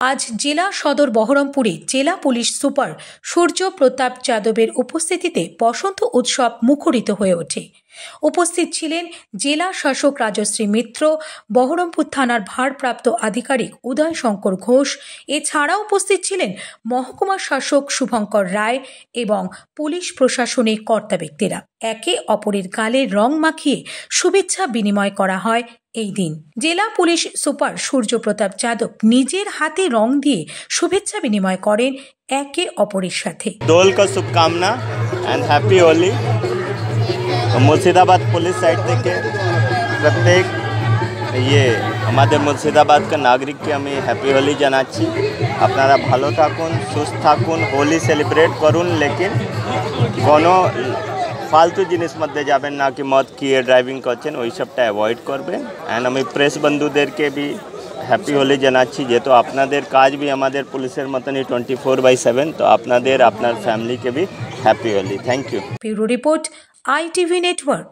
আজ জেলা সদর বহরমপুরে জেলা পুলিশ সুপার সূর্য প্রতাপ যাদবের উপস্থিতিতে বসন্ত উৎসব মুখরিত হয়ে ওঠে। উপস্থিত ছিলেন জেলা শাসক রাজশ্রী মিত্র, বহরমপুর থানার ভারপ্রাপ্ত আধিকারিক উদয় শঙ্কর ঘোষ। এছাড়া উপস্থিত ছিলেন মহকুমা শাসক শুভঙ্কর রায় এবং পুলিশ প্রশাসনের কর্তা ব্যক্তিরা। একে অপরের গালে রং মাখিয়ে শুভেচ্ছা বিনিময় করা হয়। এই দিন জেলা পুলিশ সুপার সূর্য প্রতাপ যাদব নিজের হাতে রং দিয়ে শুভেচ্ছা বিনিময় করেন একে অপরের সাথে। দোল का शुभकामना and happy Holi. Murshidabad police side থেকে প্রত্যেক আমাদের মুর্শিদাবাদকে নাগরিককে আমি হ্যাপি হোলি জানাচ্ছি। আপনারা ভালো থাকুন, সুস্থ থাকুন, হোলি সেলিব্রেট করুন, লেকিন কোনো ফালতু জিনিস মধ্যে যাবেন না, কি মদ খেয়ে ড্রাইভিং করছেন ওই সবটা অ্যাভয়েড করবেন। অ্যান্ড আমি প্রেস বন্ধুদেরকে বি হ্যাপি হোলি জানাচ্ছি, যেহেতু আপনাদের কাজ বি আমাদের পুলিশের মতনই 24/7, তো আপনাদের আপনার ফ্যামিলিকে be happy Holi. Thank you. Bureau report, ITV network.